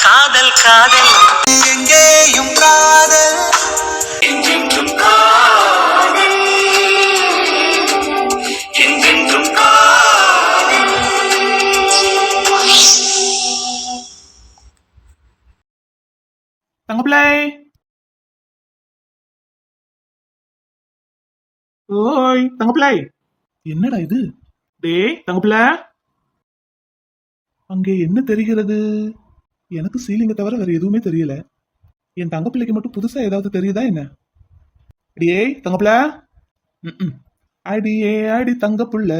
காதல் காதல் எங்கேயும் காதல் என்றென்றும் காதல் என்றென்றும் காதல். தங்கப்பிள்ளை, ஓய் தங்கப்பிள்ளை, என்னடா இது? டேய் தங்கப்பிள்ளை, அங்கே என்ன தெரிகிறது? எனக்கு சீலிங்க தவிர வேற எதுவுமே தெரியல. என் தங்கப்பிள்ளைக்கு மட்டும் புதுசா ஏதாவது தெரியுதா என்ன? அடியே தங்கப்பிள்ளை, அடியே அடி தங்கப்புள்ள,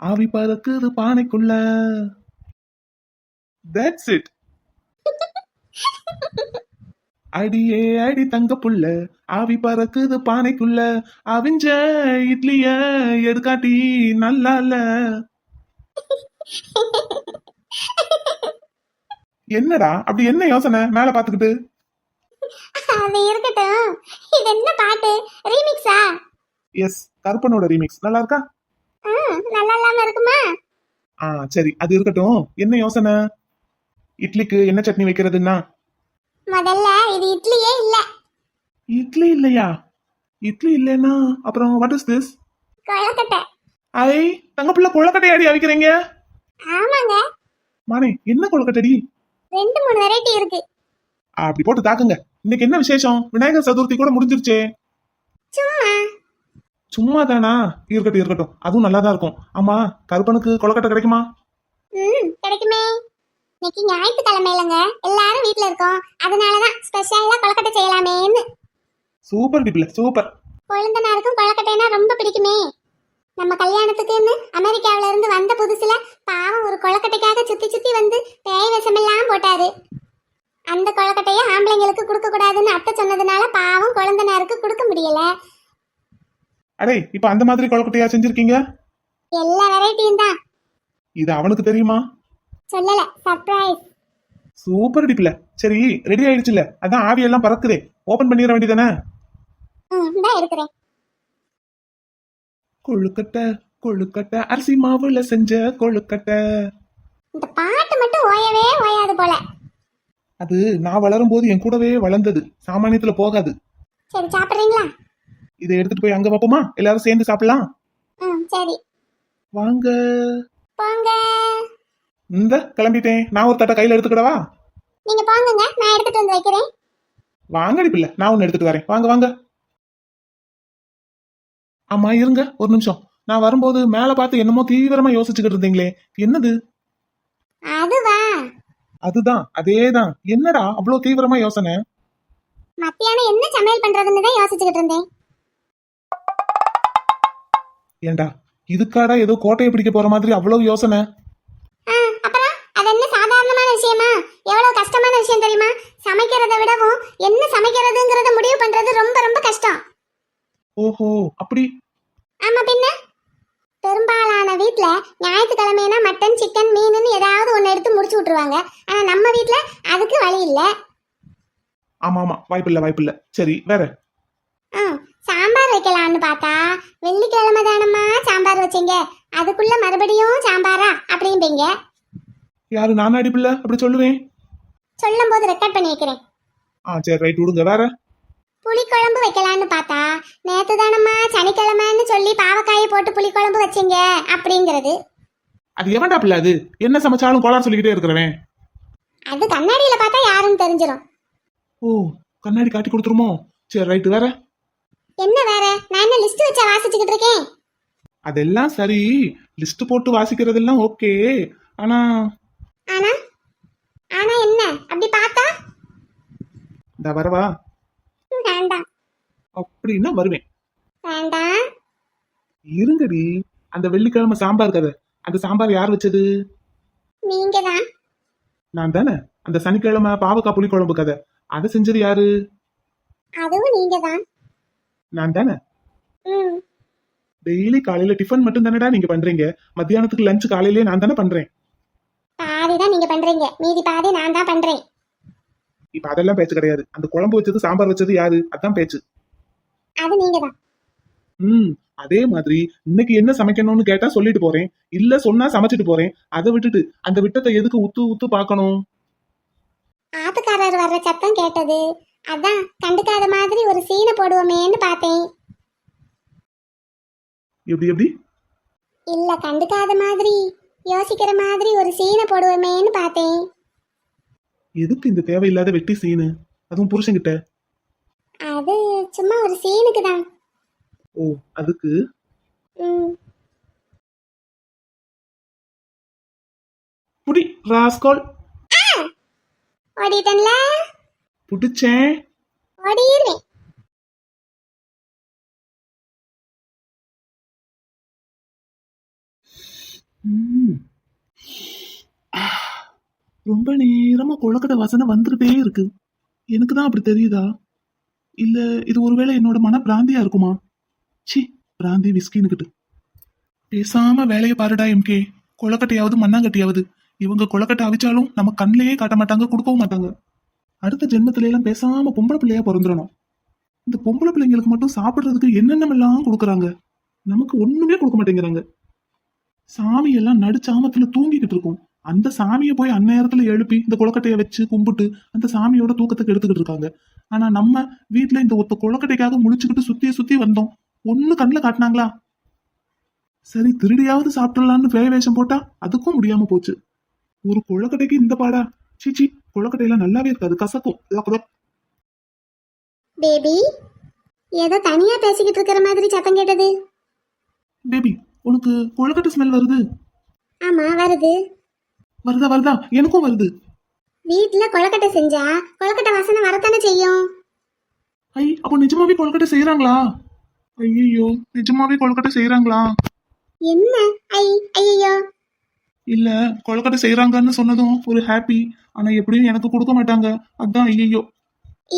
ஆவி பறக்குது பானைக்குள்ள. That's it. அடியே அடி தங்கப்புள்ள, ஆவி பறக்குது பானைக்குள்ள, அவிஞ்ச இட்லிய எடுக்காட்டி நல்லா இல்ல. என்னடா அப்படி என்ன யோசனை மேல பாத்துக்கிட்டு? அது இருக்கட்டும், இது என்ன பாட்டு? ரீமிக்ஸா? எஸ், கருப்பனோட ரீமிக்ஸ். நல்லா இருக்கா? நல்லா இல்லாம இருக்குமா? சரி, அது இருக்கட்டும். என்ன யோசனை? இட்லிக்கு என்ன சட்னி வைக்கிறதுன்னா? முதல்ல இது இட்லியே இல்ல. இட்லி இல்லையா? இட்லி இல்லைன்னா அப்புறம் வாட் இஸ் திஸ்? கொழக்கட்டை. ஐ, தங்கப்புள்ள கொழுக்கட்டை அடி அவிக்கிறீங்க? ஆமாங்க. மானே, என்ன கொழுக்கட்டடி? 2-3 வெரைட்டி இருக்கு. அப்படி போட்டு தாக்குங்க. இன்னைக்கு என்ன விசேஷம்? விநாயகர் சதுர்த்தி கூட முடிஞ்சிருச்சே. சும்மா சும்மா தானா? இருக்கட்டும் இருக்கட்டும், அதுவும் நல்லா தான் இருக்கும். ஆமா, கருப்பனுக்கு கொழுக்கட்டை கிடைக்குமா? கிடைக்குமே. இன்னைக்கு ஞாயிற்றுக்கிழமை இல்லைங்க, எல்லாரும் வீட்ல இருக்கோம். அதனாலதான் ஸ்பெஷலா கொழுக்கட்டை செய்யலாமேன்னு. Super டிப்ல, super. கொழுந்தனாருக்கும் கொழுக்கட்டைனா ரொம்ப பிடிக்குமே. நம்ம கல்யாணத்துக்குன்னு அமெரிக்காவில இருந்து வந்த புதுசுல பாவம் ஒரு கொழுக்கட்டைக்காக சுத்தி சுத்தி வந்து பேய் விஷமெல்லாம் போட்டாரு. அந்த கொழுக்கட்டைய ஆம்பளைங்களுக்கு கொடுக்க கூடாதுன்னு அத்தை சொன்னதுனால பாவம் கொழுந்தனாருக்கு கொடுக்க முடியல. அடே, இப்ப அந்த மாதிரி கொழுக்கட்டையா செஞ்சிருக்கீங்க? எல்லா வெரைட்டியும் தான். இது அவனுக்கு தெரியுமா? சொல்லல, சர்ப்ரைஸ். சூப்பர் டிப்ல. சரி, ரெடி ஆயிடுச்சுல? அதான் ஆவியெல்லாம் பறக்குதே, ஓபன் பண்ணிட வேண்டியதானே? தான் இருக்கிறேன். கொழுக்கட்டை கொழுக்கட்டை, அரிசி மாவுல செஞ்ச கொழுக்கட்டை. இந்த பாட்டு மட்டும் ஓயவே ஓயாது போல. அது நான் வளரும் போது என் கூடவே வளர்ந்தது, சாமானியத்துல போகாது. சரி, சாப்பிடுறீங்களா? இதை எடுத்துட்டு போய் அங்க வைப்போமா? எல்லாரும் சேர்ந்து சாப்பிடலாம். சரி வாங்க போங்க. இந்த கிளம்பிட்டேன். நான் ஒரு தட்டை கையில எடுத்துக்கிடவா? நீங்க போங்கங்க, நான் எடுத்துட்டு வந்து வைக்கிறேன். வாங்கடி பிள்ளை, நான் ஒன்னு எடுத்துட்டு வரேன். வாங்க வாங்க. ஆமா இருங்க ஒரு நிமிஷம். நான் வரும்போது மேல பார்த்து என்னமோ தீவிரமா யோசிச்சுக்கிட்டு இருந்தீங்களே, என்னது? அதுவா? அதுதான், அதேதான். என்னடா அவ்வளவு தீவிரமா யோசனை? மத்தியானம் என்ன சமையல் பண்றதுன்னு தான் யோசிச்சுக்கிட்டு இருந்தேன். ஏண்டா, இதுக்காடா ஏதோ கோட்டையை பிடிக்க போற மாதிரி அவ்வளவு யோசனை? அப்புறம் அது என்ன சாதாரணமான விஷயமா? எவ்வளவு கஷ்டமான விஷயம் தெரியுமா? சமைக்கிறத விடவும் என்ன சமைக்கிறதுங்கறத முடிவு பண்றது ரொம்ப ரொம்ப கஷ்டம். ஓஹோ, அப்படி? ஆமா பின்ன. பெரும்பாலான வீட்ல ஞாயிற்றுக்கிழமைனா மட்டன், சிக்கன், மீனுன்னு ஏதாவது ஒன்னு எடுத்து முடிச்சு விட்டுருவாங்க. ஆனா நம்ம வீட்ல அதுக்கு வழி இல்ல. ஆமா ஆமா, வாய்ப்பில்ல வாய்ப்பில்ல. சரி, வேற? சாம்பார் வைக்கலான்னு பார்த்தா வெள்ளிக்கிழமை தானம்மா சாம்பார் வச்சீங்க, அதுக்குள்ள மறுபடியும் சாம்பாரா அப்படிம்பீங்க. யாரு, நானாடி பிள்ளை அப்படி சொல்லுவேன்? சொல்லும் போது ரெக்கார்ட் பண்ணி வைக்கிறேன். சரி ரைட், விடுங்க. வேற? புளிக்குழம்பு வைக்கலான்னு பார்த்தா நேத்து தானம்மா சனிக்கிழமைன்னு சொல்லி பாவக்காயை போட்டு புளிக்குழம்பு வச்சீங்க அப்படிங்கிறது. அது எவன்டா பிள்ளை? அது என்ன சமைச்சாலும் கோளாறு சொல்லிக்கிட்டே இருக்கிறவன். அது கண்ணாடியில பார்த்தா யாருன்னு தெரிஞ்சிடும். ஓ, கண்ணாடி காட்டி கொடுத்துருமோ? சரி ரைட், வேற? என்ன வேற? நான் என்ன லிஸ்ட் வச்சா வாசிச்சுக்கிட்டு இருக்கேன்? அதெல்லாம் சரி, லிஸ்ட் போட்டு வாசிக்கிறதெல்லாம் ஓகே. ஆனா ஆனா ஆனா என்ன அப்படி பார்த்தா? இந்த வரவா? வேண்டாம். அப்படின்னா வருவேன். வேண்டாம். இருங்கடி, அந்த வெள்ளிக்கிழமை சாம்பார் கதை, அந்த சாம்பார் யார் வச்சது? நீங்க தான். நான் தானே. அந்த சனிக்கிழமை பாவக்காய் புளி குழம்பு கதை, அதை செஞ்சது யாரு? அதுவும் நீங்க தான். நான் தானே. டெய்லி காலையில டிஃபன் மட்டும் தானடா நீங்க பண்றீங்க, மத்தியானத்துக்கு லஞ்ச் காலையிலே நான் தானே பண்றேன். பாதி தான் நீங்க பண்றீங்க, மீதி பாதி நான் தான் பண்றேன். இப்ப அதெல்லாம் பேச்சு கிடையாது. அந்த குழம்பு வச்சது சாம்பார் வச்சது யாரு, அதான் பேச்சு. அது நீங்க தான். அதே மாதிரி இன்னைக்கு என்ன சமைக்கணும்னு கேட்டா சொல்லிட்டு போறேன், இல்ல சொன்னா சமைச்சிட்டு போறேன். அதை விட்டுட்டு அந்த விட்டத்தை எதுக்கு உத்து உத்து பார்க்கணும்? ஆத்துக்காரர் வர்ற சத்தம் கேட்டது, அதான் கண்டுக்காத மாதிரி ஒரு சீனை போடுவோமேன்னு பார்த்தேன். எப்படி எப்படி? இல்ல, கண்டுக்காத மாதிரி யோசிக்கிற மாதிரி ஒரு சீனை போடுவோமேன்னு பார்த்தேன். எதுக்கு இந்த தேவையில்லாத வெட்டி சீனு, அதுவும் புருஷன்கிட்ட? அது சும்மா ஒரு சீனுக்கு தான். ஓ, அதுக்கு. ம். புடி ராஸ்கோல். ஓடிட்டன்ல, புடிச்சேன். ஓடிடுவேன். ம். ரொம்ப நேரமா கொழுக்கட்டை வாசனை வந்துகிட்டே இருக்கு. எனக்கு தான் அப்படி தெரியுதா, இல்ல இது ஒருவேளை என்னோட மன பிராந்தியா இருக்குமா? சி, பிராந்தி விஸ்கின்னுக்கிட்டு. பேசாம வேலையை பாருடா எம்கே. கொழுக்கட்டையாவது மண்ணாங்கட்டியாவது. இவங்க கொழுக்கட்டை அவிச்சாலும் நம்ம கண்ணிலேயே காட்ட மாட்டாங்க, கொடுக்கவும் மாட்டாங்க. அடுத்த ஜென்மத்தில எல்லாம் பேசாம பொம்பளை பிள்ளையா பிறந்துடணும். இந்த பொம்பளை பிள்ளைங்களுக்கு மட்டும் சாப்பிடுறதுக்கு என்னென்னமெல்லாம் கொடுக்குறாங்க, நமக்கு ஒண்ணுமே கொடுக்க மாட்டேங்கிறாங்க. சாமி எல்லாம் நடுச்சாமத்துல தூங்கிக்கிட்டு இருக்கும். அந்த சாமியை போய் அந்நேரத்துல எழுப்பி இந்த கொழுக்கட்டையை வச்சு கும்பிட்டு அந்த சாமியோட தூக்கத்துக்கு எடுத்துக்கிட்டு இருக்காங்க. ஆனா நம்ம வீட்டுல இந்த ஒத்த கொழுக்கட்டைக்காக முழிச்சுக்கிட்டு சுத்தி சுத்தி வந்தோம். ஒண்ணு கண்ணுல காட்டினாங்களா? சரி, திருடியாவது சாப்பிடலான்னு வேலை வேஷம் போட்டா அதுக்கும் முடியாம போச்சு. ஒரு கொழுக்கட்டைக்கு இந்த பாடா? சீச்சி, கொழுக்கட்டையெல்லாம் நல்லாவே இருக்காது, கசக்கும். பேபி, ஏதோ தனியா பேசிக்கிட்டு இருக்கிற மாதிரி சத்தம் கேட்டது. பேபி, உனக்கு கொழுக்கட்டை ஸ்மெல் வருது? ஆமா, வருது. வருதா வருதா? எனக்கும் வருது. வீட்டுல கொழுக்கட்டை செஞ்சா கொழுக்கட்டை வாசனை வரத்தானே செய்யும். ஐ, அப்போ நிஜமாவே கொழுக்கட்டை செய்யறாங்களா? ஐயோ, நிஜமாவே கொழுக்கட்டை செய்யறாங்களா? என்ன? ஐ, ஐயோ. இல்ல, கொழுக்கட்டை செய்யறாங்கன்னு சொன்னதும் ஒரு ஹாப்பி. ஆனா எப்படியும் எனக்கு கொடுக்க மாட்டாங்க, அதான் ஐயோ.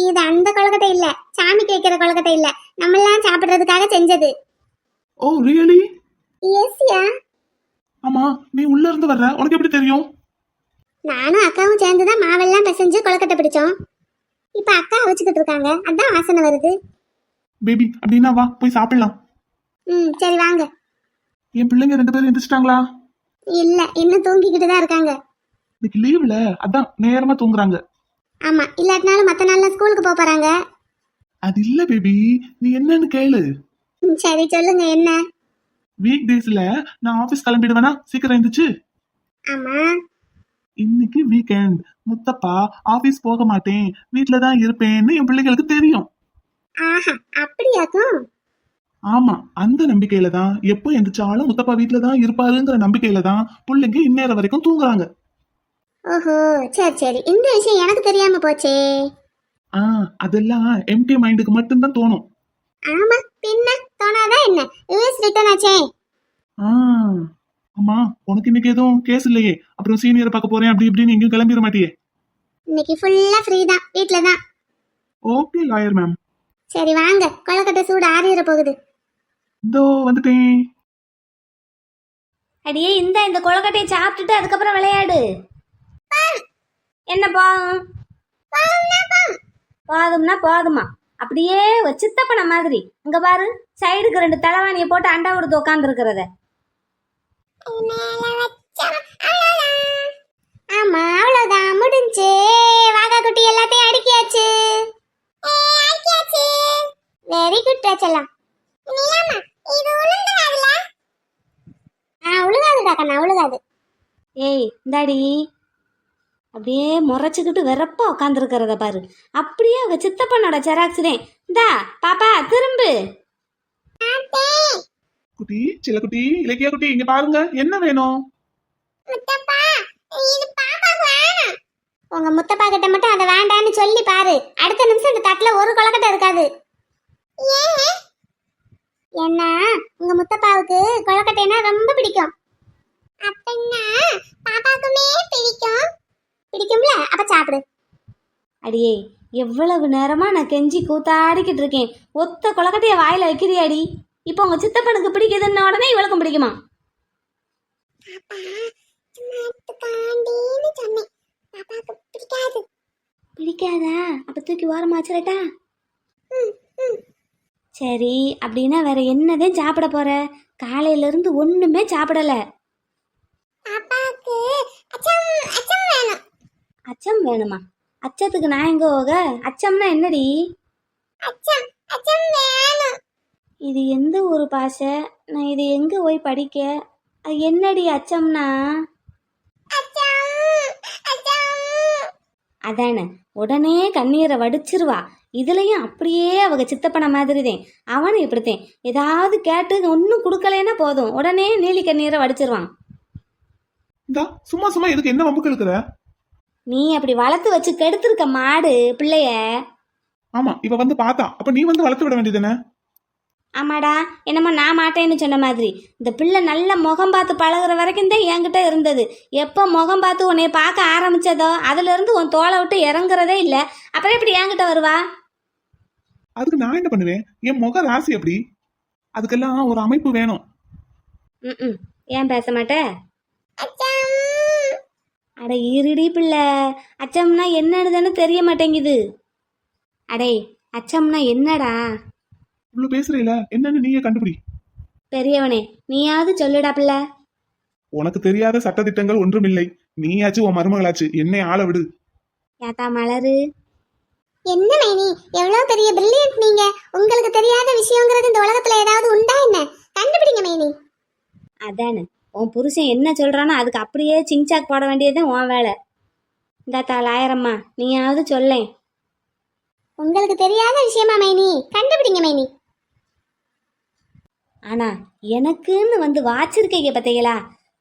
இது அந்த கொழுக்கட்டை இல்ல, சாமிக்கு வைக்கிற கொழுக்கட்டை இல்ல, நம்மெல்லாம் சாப்பிடுறதுக்காக செஞ்சது. ஓ ரியலி? எஸ்யா. ஆமா, நீ உள்ள இருந்து வர்ற, உனக்கு எப்படி தெரியும்? நானும் அக்காவும் சேர்ந்துதான் மாவெல்லாம் பிசைஞ்சு கொழுக்கட்டை பிடிச்சோம். இப்ப அக்கா அவிச்சுக்கிட்டு இருக்காங்க, அதான் வாசனை வருது. பேபி, அப்படின்னா வா போய் சாப்பிடலாம். சரி வாங்க. என் பிள்ளைங்க 2 பேரும் எந்திரிச்சிட்டாங்களா? இல்ல, இன்னும் தூங்கிக்கிட்டு தான் இருக்காங்க. இன்னைக்கு லீவ்ல, அதான் நேரமா தூங்குறாங்க. ஆமா, இல்லாட்டினாலும் மத்த நாள்ல ஸ்கூலுக்கு போக போறாங்க. அது இல்ல பேபி, நீ என்னன்னு கேளு. சரி சொல்லுங்க, என்ன? வீக் டேஸ்ல நான் ஆபீஸ் கிளம்பிடுவேனா சீக்கிரம் எந்திரிச்சு? ஆமா. இன்னைக்கு வீக்கெண்ட், முத்தப்பா ஆபீஸ் போக மாட்டேன், வீட்டுல தான் இருப்பேன்னு என் பிள்ளைங்களுக்கு தெரியும். ஆஹா, அப்படியாக்கும்? ஆமா, அந்த நம்பிக்கையில தான் எப்போ எந்திரிச்சாலும் முத்தப்பா வீட்டுல தான் இருப்பாருங்கிற நம்பிக்கையில தான் பிள்ளைங்க இந்நேரம் வரைக்கும் தூங்குறாங்க. ஓஹோ, சரி சரி, இந்த விஷயம் எனக்கு தெரியாம போச்சே. அதெல்லாம் எம்டி மைண்டுக்கு மட்டும்தான் தோணும். ஆமா, பின்ன தோணாதா என்ன? யூஎஸ் ரிட்டர்ன் ஆச்சே. ஆமா, உனக்கு இன்னைக்கு எதுவும் கேஸ் இல்லையே, அப்புறம் சீனியரை பார்க்க போறேன் அப்படி இப்படின்னு எங்கேயும் கிளம்பிட மாட்டியே? இன்னைக்கு ஃபுல்லா ஃப்ரீ தான், வீட்ல தான். Okay lawyer ma'am. சரி வாங்க, கொழுக்கட்டை சூடு ஆறிற போகுது. இதோ வந்துட்டேன். அடியே, இந்த கொழுக்கட்டையை சாப்பிட்டுட்டு அதுக்கப்புறம் விளையாடு. என்ன போதும்னா போதுமா? அப்படியே சித்தப்பன மாதிரி இங்க பாரு, சைடுக்கு 2 தலைவாணியை போட்டு அண்டா கொடுத்து உட்கார்ந்து இருக்கிறத. ஆமா, அவ்வளவுதான், முடிஞ்சு. வாகா குட்டி எல்லாத்தையும் அடுக்கியாச்சு. Very good ரச்சலாம். உழுகாதுடா கண்ணா, உழுகாது. ஏய் இந்தாடி, அப்படியே முறைச்சுக்கிட்டு வெறப்பா உட்காந்துருக்கிறத பாரு. அப்படியே அவங்க சித்தப்பனோட ஜெராக்ஸ்தே. இந்தா பாப்பா திரும்பு. குட்டி, சில குட்டி, இலக்கியா குட்டி, இங்க பாருங்க, என்ன வேணும்? உங்க முத்தப்பா கிட்ட மட்டும் அதை வேண்டான்னு சொல்லி பாரு, அடுத்த நிமிஷம் இந்த தட்டுல ஒரு கொழுக்கட்டை இருக்காது. ஏன்னா உங்க முத்தப்பாவுக்கு கொழுக்கட்டைனா ரொம்ப பிடிக்கும். அப்படின்னா பாப்பாக்குமே பிடிக்கும். பிடிக்கும்ல, அப்ப சாப்பிடு. அடியே, எவ்வளவு நேரமா நான் கெஞ்சி கூத்தாடிக்கிட்டு இருக்கேன், ஒத்த கொழுக்கட்டைய வாயில வைக்கிறியாடி? இப்போ உங்க சித்தப்பனுக்கு பிடிக்குதுன்னு உடனே இவளுக்கும் பிடிக்குமா? பிடிக்காதா? அப்ப தூக்கி ஓரமா வச்சிரட்டா? சரி, அப்படின்னா வேற என்னதான் சாப்பிட போற? காலையில இருந்து ஒண்ணுமே சாப்பிடல. அச்சம் வேணுமா? அச்சத்துக்கு நான் எங்க போக? அச்சம்னா என்னடி? அச்சம் அச்சம் வேணும். இது எந்த ஒரு பாஷை? நான் இது எங்க போய் படிக்க? அது என்னடி அச்சம்னா? அச்சம் அச்சம். அதானே, உடனே கண்ணீரை வடிச்சிருவா. இதுலயும் அப்படியே அவங்க சித்தப்பன மாதிரிதேன். அவனும் இப்படித்தேன். ஏதாவது கேட்டு ஒன்றும் கொடுக்கலன்னா போதும், உடனே நீலி கண்ணீரை வடிச்சிருவான். இந்தா சும்மா சும்மா இதுக்கு என்ன வம்புக்கு இருக்கிற? நீ அப்படி வளர்த்து வச்சு கெடுத்திருக்க மாடு பிள்ளைய. ஆமா, இவ வந்து பார்த்தா, அப்ப நீ வந்து வளர்த்து விட வேண்டியதுதானே? ஆமாடா, என்னம்மா நான் மாட்டேன்னு சொன்ன மாதிரி. இந்த பிள்ளை நல்ல முகம் பார்த்து பழகுற வரைக்கும் தான் என்கிட்ட இருந்தது. எப்போ முகம் பார்த்து உன்னைய பார்க்க ஆரம்பிச்சதோ அதுல இருந்து உன் தோலை விட்டு இறங்குறதே இல்லை. அப்புறம் எப்படி என்கிட்ட வருவா? அதுக்கு நான் என்ன பண்ணுவேன்? என் முக ராசி அப்படி. அதுக்கெல்லாம் ஒரு அமைப்பு வேணும். ம். ஏன் பேச மாட்டே? அச்சம். அட இருடி பிள்ளை, அச்சம்னா என்னன்னு தானே தெரிய மாட்டேங்குது. அடே, அச்சம்னா என்னடா? இவ்வளவு பேசுறீல, என்னன்னு நீயே கண்டுபிடி. பெரியவனே, நீயாவது சொல்லுடா பிள்ளை. உனக்கு தெரியாத சட்டதிட்டங்கள் ஒன்றுமில்லை. நீயாச்சு உன் மருமகளாச்சு, என்னை ஆள விடு. ஏத்தா மலரு, என்ன மைனி, எவ்வளவு பெரிய பிரில்லியன்ட் நீங்க. உங்களுக்கு தெரியாத விஷயங்கிறது இந்த உலகத்துல ஏதாவது உண்டா என்ன? கண்டுபிடிங்க மைனி. அதானே, உன் புருஷன் என்ன சொல்றானோ அதுக்கு அப்படியே சிங்சாக் போட வேண்டியதுதான் உன் வேலை. இந்தாத்தா லாயரம்மா, நீயாவது சொல்லேன். உங்களுக்கு தெரியாத விஷயமா மைனி? கண்டுபிடிங்க மைனி. ஆனா எனக்குன்னு வந்து வாச்சிருக்கீங்க பார்த்தீங்களா?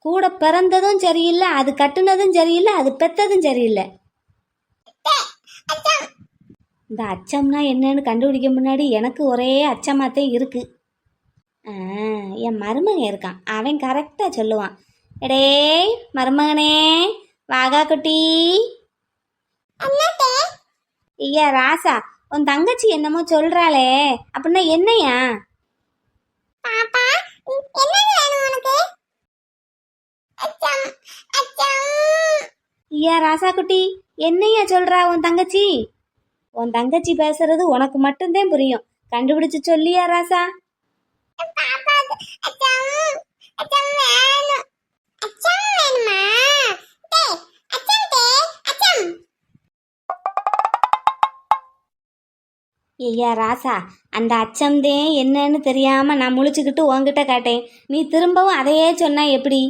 கூட பிறந்ததும் சரியில்லை, அது கட்டுனதும் சரியில்லை, அது பெத்ததும் சரியில்லை. இந்த அச்சம்னா என்னன்னு கண்டுபிடிக்க முன்னாடி எனக்கு ஒரே அச்சமாத்தே இருக்கு. என் மருமகன் இருக்கான், அவன் கரெக்டா சொல்லுவான். எடே மருமகனே, வாகா குட்டி. ஐயா ராசா, உன் தங்கச்சி என்னமோ சொல்றாளே, அப்படின்னா என்னையா? பாப்பா, என்னது வேணும் உனக்கு? அச்சம் அச்சம். ஐயா ராசா குட்டி, என்னையா சொல்றா உன் தங்கச்சி? உன் தங்கச்சி பேசுறது உனக்கு மட்டும்தான் புரியும். கண்டுபிடிச்சு சொல்லியா ராசா? பாப்பா, அச்சம் அச்சம் வேணும். அச்சம் வேணுமா? டே அச்சம், டே அச்சம். ஐயா ராசா, அந்த அச்சம்தே என்னன்னு தெரியாம நான் முழிச்சுக்கிட்டு உன்கிட்ட கேட்டேன். நீ திரும்பவும் அதையே சொன்னா எப்படி?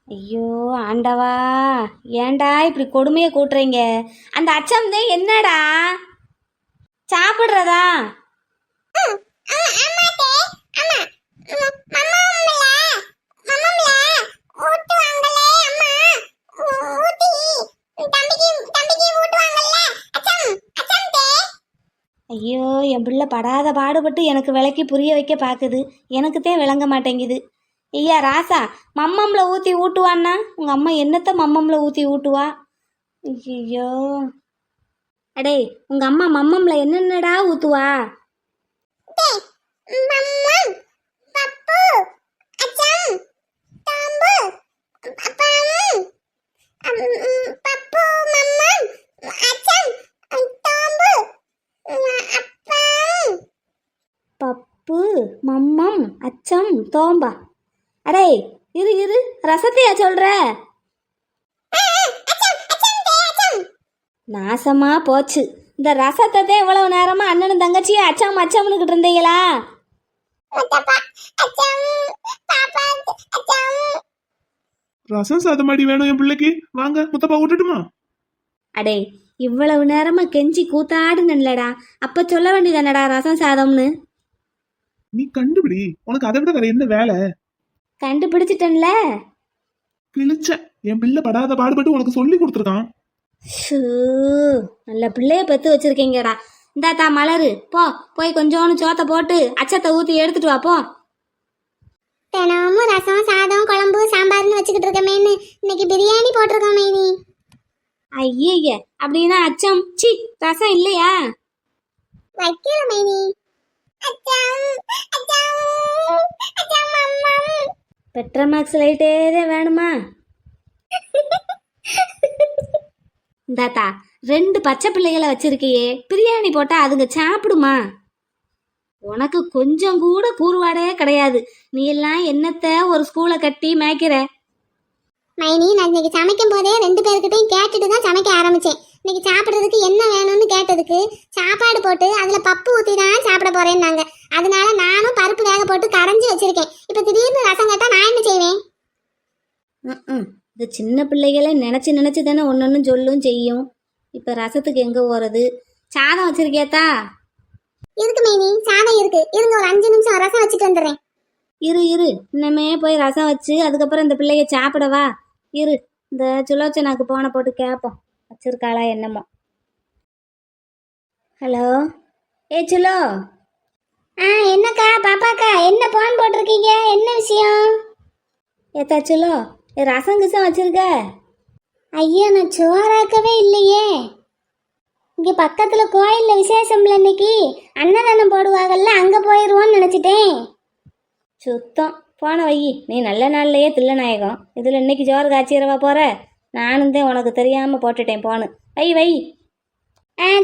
ஐயோ ஆண்டவா, ஏன்டா இப்படி கொடுமையை கூட்டுறீங்க? அந்த அச்சம்தே என்னடா? சாப்பிடுறதா? ஐயோ, என் பிள்ளை படாத பாடுபட்டு எனக்கு விளக்கி புரிய வைக்க பார்க்குது. எனக்குத்தான் விளங்க மாட்டேங்குது. ஐயா ராசா, மம்மம்ல ஊற்றி ஊட்டுவான்னா உங்கள் அம்மா என்னத்த மம்மம்ல ஊற்றி ஊட்டுவா? ஐயோ, அடே உங்கள் அம்மா மம்மம்ல என்னென்னடா ஊற்றுவா? பப்பு, மம்மம், அச்சம், தோம்பா. அடே இரு இரு, ரசத்தையா சொல்ற? நாசமா போச்சு. இந்த ரசத்தை இவ்வளவு நேரமா அண்ணனும் தங்கச்சியும் அச்சம் அச்சம்னுக்கிட்டு இருந்தீங்களா? ரசம் சாதமாடி வேணும் என் பிள்ளைக்கு. வாங்க முத்தப்பா விட்டுட்டுமா? அடே இவ்வளவு நேரமா கெஞ்சி கூத்தாடுனல்லடா, அப்ப சொல்ல வேண்டியதானடா ரசம் சாதம்னு. நீ கண்டுபிடி, உனக்கு அதை விட வேற என்ன வேலை? கண்டுபிடிச்சிட்டன்ல. கிழிச்ச, என் பிள்ளை படாத பாடுபட்டு உனக்கு சொல்லி கொடுத்துருக்கான். நல்ல பிள்ளைய பெத்து வச்சிருக்கீங்கடா. இந்தாத்தா மலரு, போய் கொஞ்சோன்னு சோத்தை போட்டு அச்சத்தை ஊற்றி எடுத்துட்டு வா போ. தினமும் ரசம் சாதம் குழம்பு சாம்பார்னு வச்சுக்கிட்டு இருக்கமேன்னு இன்னைக்கு பிரியாணி போட்டிருக்கோம் மைனி. ஐய, அப்படின்னா அச்சம் சி ரசம் இல்லையா? வைக்கல மைனி. அச்சம் அச்சம் அச்சம் மம்மம். பெட்ரோமாக்ஸ் லைட்டே வேணுமா? இந்தாத்தா 2 பச்சை பிள்ளைகளை வச்சிருக்கியே, பிரியாணி போட்டா அதுங்க சாப்பிடுமா? உனக்கு கொஞ்சம் கூட கூறுபாடே கிடையாது. நீ எல்லாம் என்னத்த ஒரு ஸ்கூலை கட்டி மேய்க்கிற? மைனி, நான் இன்னைக்கு சமைக்கும் போதே 2 பேர்கிட்டையும் கேட்டுட்டு தான் சமைக்க ஆரம்பிச்சேன். இன்னைக்கு சாப்பிட்றதுக்கு என்ன வேணும்னு கேட்டதுக்கு சாப்பாடு போட்டு அதில் பப்பு ஊற்றி தான் சாப்பிட போறேன்னாங்க. அதனால நானும் பருப்பு வேக போட்டு கரைஞ்சி வச்சிருக்கேன். இப்போ திடீர்னு ரசம் கேட்டால் நான் என்ன செய்வேன்? இந்த சின்ன பிள்ளைகளை நினச்சி நினச்சி தானே ஒன்று சொல்லும் செய்யும். இப்போ ரசத்துக்கு எங்கே போகிறது? சாதம் வச்சிருக்கியாத்தா? இருக்கு மைனி, சாதம் இருக்கு. இருங்க, ஒரு 5 நிமிஷம் ரசம் வச்சுட்டு வந்துடுறேன். இரு இன்னமே போய் ரசம் வச்சு அதுக்கப்புறம் இந்த பிள்ளைய சாப்பிடவா? இரு, இந்த சுலோச்சனாக்கு போனை போட்டு கேட்போம், வச்சிருக்காளா என்னமோ. Hello, slow. என்னக்கா, பாப்பாக்கா, என்ன போன் போட்டிருக்கீங்க? என்ன விஷயம்? ஏத்தா சுலோ, ரசம் கிசம் வச்சிருக்க? ஐயா, நான் சோறாக்கவே இல்லையே. இங்க பக்கத்துல கோயில்ல விசேஷம்ல, இன்னைக்கு அன்னதானம் போடுவாங்கல்ல, அங்க போயிருவோன்னு நினைச்சிட்டேன். சுத்தம், போன வை. நீ நல்ல நாள்லையே தில்லநாயகம். இதில் இன்னைக்கு ஜோறு காய்ச்சிரவா போற? நானும் தான் உனக்கு தெரியாமல் போட்டுட்டேன் போனு. வை.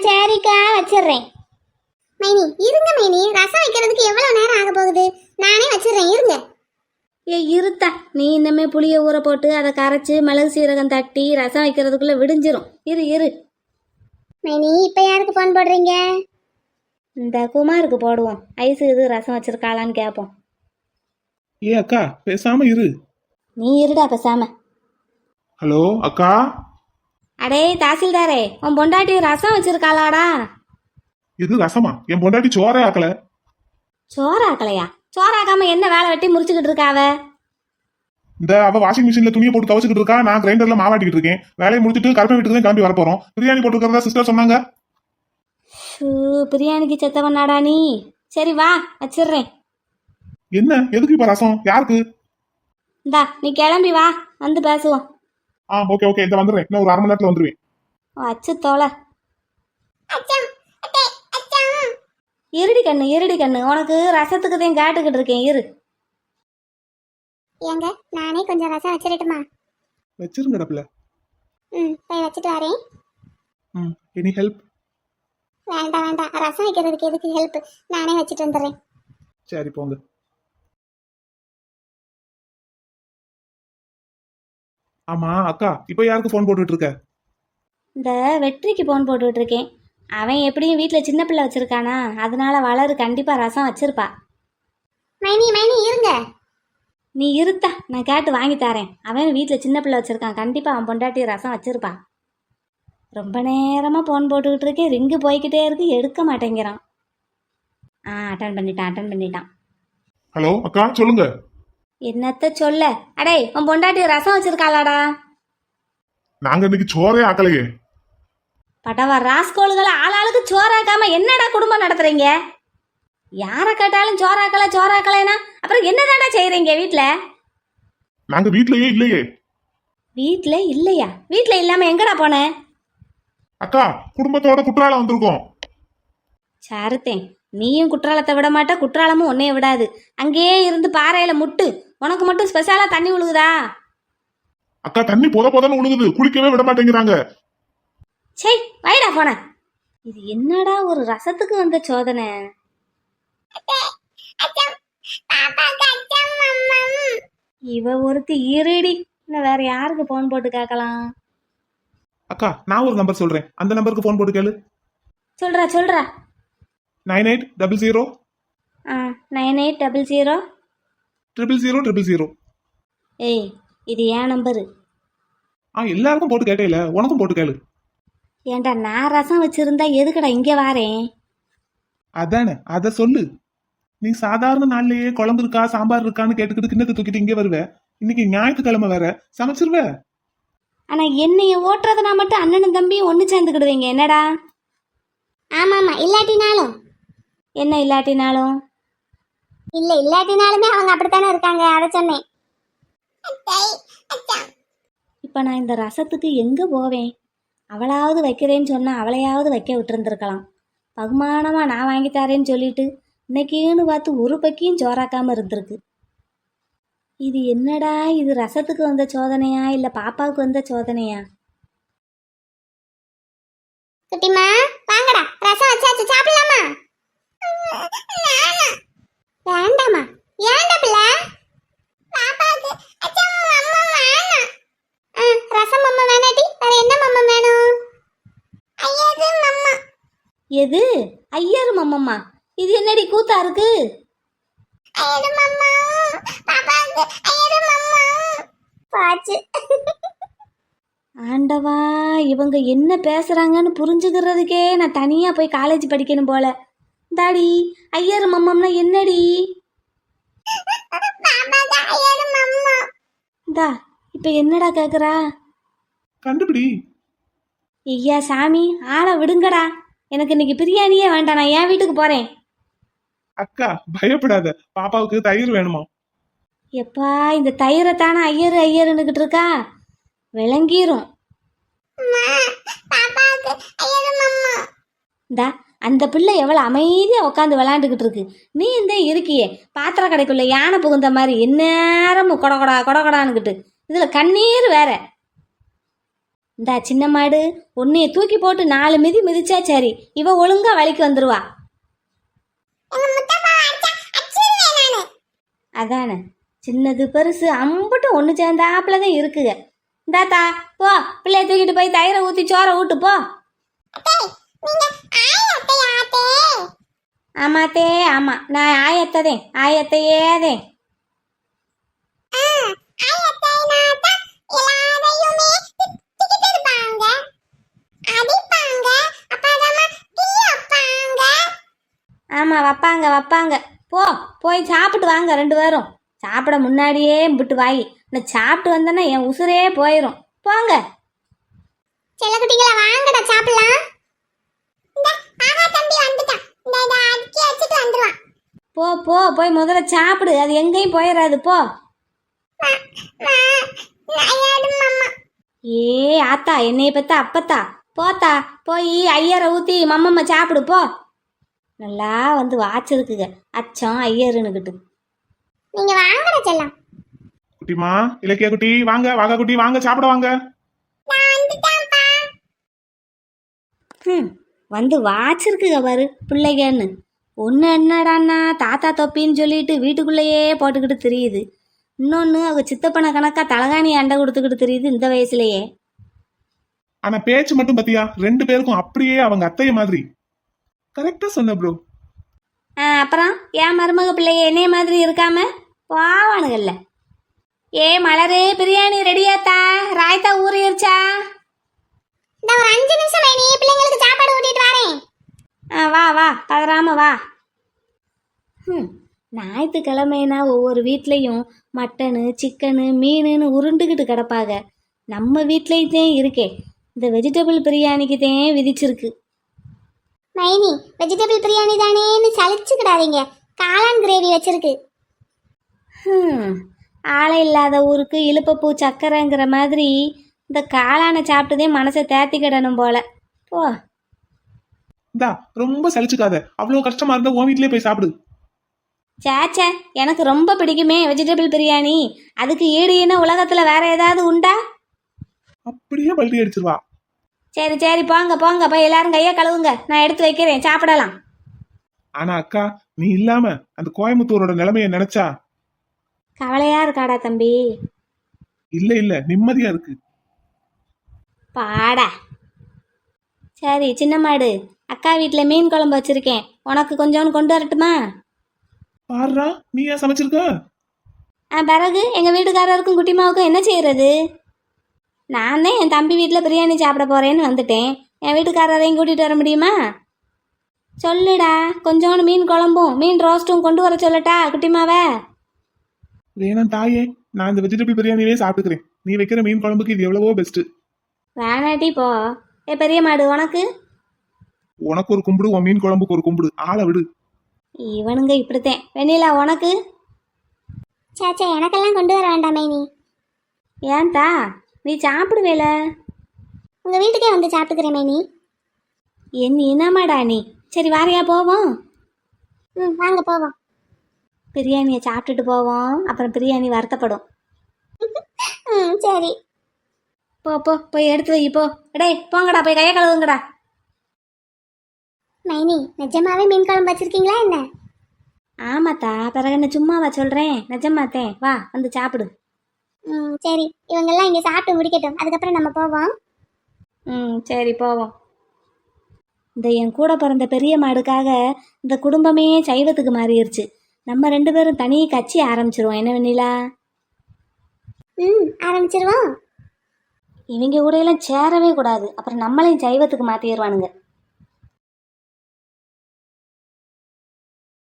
சரிக்கா, வச்சிடுறேன். மைனி இருங்க மைனி, ரசம் வைக்கிறதுக்கு எவ்வளவு நேரம் ஆக போகுது? நானே வச்சிடுறேன், இருங்க. இருத்தா, நீ இன்னமே புளியை ஊற போட்டு அதை கரைச்சி மிளகு சீரகம் தட்டி ரசம் வைக்கிறதுக்குள்ளே விடிஞ்சிரும். இரு. மைனி, இப்போ யாருக்கு ஃபோன் போடுறீங்க? இந்த குமாருக்கு போடுவோம். ஐஸு இது ரசம் வச்சிருக்காளான்னு கேட்போம். ஏ அக்கா, பேசாம இரு. நீ இருடா பேசாம. ஹலோ அக்கா. அடே தாசில்தாரே, உன் பொண்டாட்டி ரசம் வச்சிருக்காளாடா? இது ரசமா? என் பொண்டாட்டி சோறே ஆக்கல. சோறாக்கலையா? சோறாக்காம என்ன வேலை வெட்டி முறிச்சுக்கிட்டு இருக்காவ? இந்த அவ வாஷிங் மிஷின்ல துணியை போட்டு துவச்சிக்கிட்டு இருக்கா, நான் கிரைண்டர்ல மாவாட்டிக்கிட்டு இருக்கேன். வேலையை முடிச்சுட்டு கருப்பை வீட்டுக்கு தான் கிளம்பி வர போறோம். பிரியாணி போட்டுக்கிறதா சிஸ்டர் சொன்னாங்க. பிரியாணிக்கு செத்தவனாடா நீ. சரி வா, வச்சிடுறேன். என்ன, எதுக்கு இப்ப ரசம்? யாருக்கு? இந்தா நீ கிளம்பி வா, வந்து பேசுவோம். ஓகே, இந்த வந்துடுறேன். இன்னும் ஒரு 1/2 மணி நேரத்துல வந்துருவேன். வச்சு தோலை. இருடி கண்ணு, உனக்கு ரசத்துக்கு தான் கேட்டுக்கிட்டு இருக்கேன். இரு. ஏங்க, நானே கொஞ்சம் ரசம் வச்சிடட்டுமா? வச்சிருங்க டப்ல. போய் வச்சுட்டு வரேன். Any help? வேண்டாம், ரசம் வைக்கிறதுக்கு எதுக்கு ஹெல்ப்? நானே வச்சுட்டு வந்துடுறேன். சரி போங்க. ஆமா அக்கா, இப்போ யாருக்கு ஃபோன் போட்டுட்டு இருக்க? இந்த வெற்றிக்கு போன் போட்டுக்கிட்டு இருக்கேன். அவன் எப்படியும் வீட்டில் சின்ன பிள்ளை வச்சிருக்கானா, அதனால வளரு கண்டிப்பாக ரசம் வச்சிருப்பா. மைனி இருங்க. நீ இருத்தா, நான் கேட்டு வாங்கி தரேன். அவன் வீட்டில் சின்ன பிள்ளை வச்சிருக்கான், கண்டிப்பாக அவன் பொண்டாட்டி ரசம் வச்சிருப்பா. ரொம்ப நேரமாக போன் போட்டுக்கிட்டு இருக்கேன், ரிங்கு போய்கிட்டே இருக்கு, எடுக்க மாட்டேங்கிறான். அட்டன் பண்ணிட்டான். ஹலோ அக்கா, சொல்லுங்க. என்னத்த சொல்ல? அடே, உன் பொண்டாட்டி ரசம் வச்சிருக்காளாடா? நாங்க இன்னைக்கு சோறே ஆக்கலையே. பட்டவா ராஸ்கோளுகளை ஆளாளுக்கு சோறாக்காம என்னடா குடும்பம் நடத்துறீங்க? யாரை கேட்டாலும் சோறாக்கலைன்னா அப்புறம் என்னதாடா செய்யறீங்க வீட்ல? நாங்க வீட்லயே இல்லையே. வீட்ல இல்லையா? வீட்ல இல்லாம எங்கடா போன? அக்கா, குடும்பத்தோட குற்றாலம் வந்திருக்கோம். சாருத்தேன், நீயும் குற்றாலத்தை விட மாட்ட, குற்றாலமும் உன்னைய விடாது. அங்கேயே இருந்து பாறையில முட்டு. உனக்கு மட்டும் ஸ்பெஷலா தண்ணி விழுகுதா? அக்கா, தண்ணி பொதன்னு உழுகுது, குளிக்கவே விட மாட்டேங்கிறாங்க. சே, வைடா போன. இது என்னடா ஒரு ரசத்துக்கு வந்த சோதனை? இவ ஒருத்தி இருடி. இன்னும் வேற யாருக்கு போன் போட்டு கேட்கலாம்? அக்கா, நான் ஒரு நம்பர் சொல்றேன், அந்த நம்பருக்கு ஃபோன் போட்டு கேளு. சொல்றா. 9800 9800 000. ஏய், இது ஏன் நம்பரு? எல்லாருக்கும் போட்டு கேட்டேல, உனக்கும் போட்டு கேளு. ஏண்டா, நான் ரசம் வச்சிருந்தா எதுக்கடா இங்க வாரேன்? அதானே, அத சொல்லு. நீ சாதாரண நாள்லயே குழம்பு இருக்கா சாம்பார் இருக்கான்னு கேட்டுக்கிட்டு கிண்ணத்தை தூக்கிட்டு இங்கே வருவ. இன்னைக்கு ஞாயிற்றுக்கிழமை வேற, சமைச்சிருவ. ஆனா என்னைய ஓட்டுறதுனா மட்டும் அண்ணனும் தம்பியும் ஒண்ணு சேர்ந்துக்கிடுவீங்க என்னடா? ஆமா, இல்லாட்டினாலும் என்ன இல்லாட்டினாலும்? இல்லாட்டினாலுமே அவங்க அப்படித்தானே இருக்காங்க, அதை சொன்னேன். இப்ப நான் இந்த ரசத்துக்கு எங்க போவேன்? அவளாவது வைக்கிறேன்னு சொன்னா அவளையாவது வைக்க விட்டுருந்துருக்கலாம். பகுமானமா நான் வாங்கி தரேன்னு சொல்லிட்டு இன்னைக்குன்னு பார்த்து ஒரு பக்கியும் சோறாக்காம இருந்திருக்கு. இது என்னடா, இது ரசத்துக்கு வந்த சோதனையா இல்ல பாப்பாவுக்கு வந்த சோதனையா? குட்டிமா, வாங்கடா, ரசம் வச்சாச்சு, சாப்பிடலாமா? எது ஐயரு மம்மம்மா? இது என்னடி கூத்தா இருக்கு? ஐயரு மம்மா, பாப்பாக்கு ஐயரு மம்மா. பாச்சு. ஆண்டவா, இவங்க என்ன பேசுறாங்கன்னு புரிஞ்சுக்கிறதுக்கே நான் தனியா போய் காலேஜ் படிக்கணும் போல. தாடி ஐயரு மம்மம்னா என்னடி? பாப்பாக்கு ஐயரு மம்மா. இந்தா இப்ப என்னடா கேக்குறா? கண்டுபிடி. ஐயா சாமி, ஆளை விடுங்கடா. எனக்கு இன்னைக்கு பிரியாணியே வேண்டாம், நான் என் வீட்டுக்கு போறேன். அக்கா பயப்படாத, பாப்பாவுக்கு தயிர் வேணுமா? எப்பா இந்த தயிரைத்தானே ஐயரு ஐயருன்னுக்கிட்டு இருக்கா, விளங்கிரும். அம்மா, பாப்பாக்கு ஐயரு மம்மா. இந்தா அந்த பிள்ளை எவ்வளோ அமைதியா உட்காந்து விளையாண்டுக்கிட்டு இருக்கு. நீ இந்த இருக்கியே பாத்திர கடைக்குள்ள யானை புகுந்த மாதிரி எந்நேரமும் கொடகொடா கொடகொடான்னுக்கிட்டு, இதுல கண்ணீர் வேற. இந்தா சின்ன மாடு, உன்னைய தூக்கி போட்டு 4 மிதி மிதிச்சா சரி, இவ ஒழுங்கா வழிக்கு வந்துருவா. எங்க முத்தப்பா அடிச்சா அடிச்சிருவேன் நானு. அதானே, சின்னது பெருசு அம்பட்டும் ஒன்று சேர்ந்தாப்புல தான் இருக்குங்க. இந்தாத்தா போ, பிள்ளைய தூக்கிட்டு போய் தயிரை ஊற்றி சோறை ஊட்டு போ. அத்தை, நீங்க ஆயத்தையா அத்தை? ஆமாத்தே ஆமாம், நான் ஆயத்ததேன், ஆயத்தையேதே. ஆயத்தை நாத்தா எல்லாரையுமே திட்டிட்டு இருப்பாங்க, அடிப்பாங்க, அப்புறமா டீ வைப்பாங்க. ஆமாம் வைப்பாங்க வைப்பாங்க. போய் சாப்பிட்டு வாங்க 2 பேரும். சாப்பிட முன்னாடியே விட்டு வாய், நான் சாப்பிட்டு வந்தேன்னா என் உசுரே போயிடும். போங்க. செல்லக்குட்டிகளா வாங்கடா சாப்பிடலாம். இந்த ஆகா தம்பி வந்துட்டான், இந்த அடிக்கி வச்சுட்டு வந்துருவான். போய் முதல்ல சாப்பிடு, அது எங்கேயும் போயிடாது போ. ஐயாடு மம்மா. ஏ ஆத்தா, என்னைய பத்த அப்பத்தா, போத்தா போய் ஐயரை ஊற்றி மம்மம்மா சாப்பிடு போ. நல்லா வந்து வாச்சிருக்குங்க அச்சம் ஐயருன்னுக்கிட்டு. நீங்க வாங்கடா செல்லம். குட்டிமா, இலக்கிய குட்டி வாங்க, வாகா குட்டி வாங்க, சாப்பிட வாங்க. நான் வந்துட்டேன்ப்பா. வந்து வாச்சிருக்குங்க பாரு பிள்ளைகன்னு. ஒன்று என்னடான்னா தாத்தா தொப்பின்னு சொல்லிட்டு வீட்டுக்குள்ளேயே போட்டுக்கிட்டு தெரியுது. இன்னொன்று அவங்க சித்தப்பனை கணக்கா தலகாணி அண்டை கொடுத்துக்கிட்டு தெரியுது இந்த வயசுலயே. ஆனா பேச்சு மட்டும் பத்தியா 2 பேருக்கும் அப்படியே அவங்க அத்தைய மாதிரி. கரெக்டா சொன்ன ப்ரோ. அப்புறம் என் மருமக பிள்ளைய என்னைய மாதிரி இருக்காம பாவானுங்கல்ல. ஏ மலரு, பிரியாணி ரெடியாத்தா, ராய்த்தா ஊறிடுச்சா? இந்த ஒரு 5 நிமிஷம் மைனி, பிள்ளைங்களுக்கு சாப்பாடு ஊட்டிட்டு வரேன். வா பதறாம வா. ஞாயிற்றுக்கிழமைனா ஒவ்வொரு வீட்லேயும் மட்டனு சிக்கனு மீனுன்னு உருண்டுக்கிட்டு கிடப்பாங்க. நம்ம வீட்லேயும் இருக்கே இந்த வெஜிடபிள் பிரியாணிக்கு தான் விதிச்சிருக்கு. மைனி, வெஜிடபிள் பிரியாணி தானேன்னு சலிச்சுக்கிடாதீங்க, காளான் கிரேவி வச்சிருக்கு. ஆளை இல்லாத ஊருக்கு இழுப்பப்பூ சக்கரைங்கிற மாதிரி இந்த காளானை சாப்பிட்டதே மனசை தேத்திக்கிடணும் போல. போ. இந்தா ரொம்ப சலிச்சுக்காத, அவ்வளவு கஷ்டமா இருந்தா உன் வீட்லயே போய் சாப்பிடு. சேச்சே, எனக்கு ரொம்ப பிடிக்குமே வெஜிடபிள் பிரியாணி. அதுக்கு ஈடு என்ன உலகத்தில் வேற ஏதாவது உண்டா? அப்படியே பல்டி அடிச்சிருவா. சரி போங்க போய் எல்லாரும் கையை கழுவுங்க, நான் எடுத்து வைக்கிறேன், சாப்பிடலாம். ஆனா அக்கா, நீ இல்லாம அந்த கோயம்புத்தூரோட நிலைமைய நினைச்சா கவலையா இருக்காடா தம்பி? இல்ல நிம்மதியா இருக்கு. பாடா. சரி சின்ன மாடு, அக்கா வீட்டில் மீன் குழம்பு வச்சிருக்கேன், உனக்கு கொஞ்சோன்னு கொண்டு வரட்டுமா? பாருடா, நீ ஏன் சமைச்சிருக்க? பிறகு எங்கள் வீட்டுக்காரருக்கும் குட்டிமாவுக்கும் என்ன செய்யறது? நான் தான் என் தம்பி வீட்டில் பிரியாணி சாப்பிட போகிறேன்னு வந்துட்டேன், என் வீட்டுக்காரரையும் கூட்டிகிட்டு வர முடியுமா? சொல்லுடா, கொஞ்சோண்டு மீன் குழம்பும் மீன் ரோஸ்ட்டும் கொண்டு வர சொல்லட்டா குட்டிமாவை? வேணாம் தாயே, நான் இந்த வெஜிடபிள் பிரியாணியே சாப்பிட்டுக்கிறேன். நீ வைக்கிற மீன் குழம்புக்கு இது எவ்வளவோ பெஸ்ட். வேணாட்டி போ. பெரிய மாடு, உனக்கு? உனக்கு ஒரு கும்பிடு, உன் மீன் குழம்புக்கு ஒரு கும்பிடு, ஆளை விடு. இவனுங்க இப்படித்தேன். வெண்ணிலா, உனக்கு? சேச்சே, எனக்கெல்லாம் கொண்டு வர வேண்டாம் மைனி. ஏன்தா, நீ சாப்பிடுவேல? உங்க வீட்டுக்கே வந்து சாப்பிட்டுக்கிறேன் மைனி. என் இனமாடா நீ. சரி வாரியா போவோம்? வாங்க போவோம். பிரியாணியை சாப்பிட்டுட்டு போவோம், அப்புறம் பிரியாணி வருத்தப்படும். சரி. போய் எடுத்து வை போ. டேய் போங்கடா, போய் கையை கழுவுங்கடா. மைனி, நிஜமாவே மீன் குழம்பு வச்சிருக்கீங்களா என்ன? ஆமாத்தா, பிறகு என்ன சும்மாவா சொல்கிறேன், நிஜமாத்தேன். வா வந்து சாப்பிடு. சரி, இவங்கெல்லாம் இங்கே சாப்பிட்டு முடிக்கட்டும், அதுக்கப்புறம் நம்ம போவோம். சரி போவோம். இந்த என் கூட பிறந்த பெரிய மாடுக்காக இந்த குடும்பமே சைவத்துக்கு மாறிடுச்சு. நம்ம 2 பேரும் தனி கட்சி ஆரம்பிச்சிருவோம். என்ன வெண்ணிலா? ஆரம்பிச்சிருவோம். இவங்க கூட எல்லாம் சேரவே கூடாது, அப்புறம் நம்மளையும் சைவத்துக்கு மாற்றிடுவானுங்க.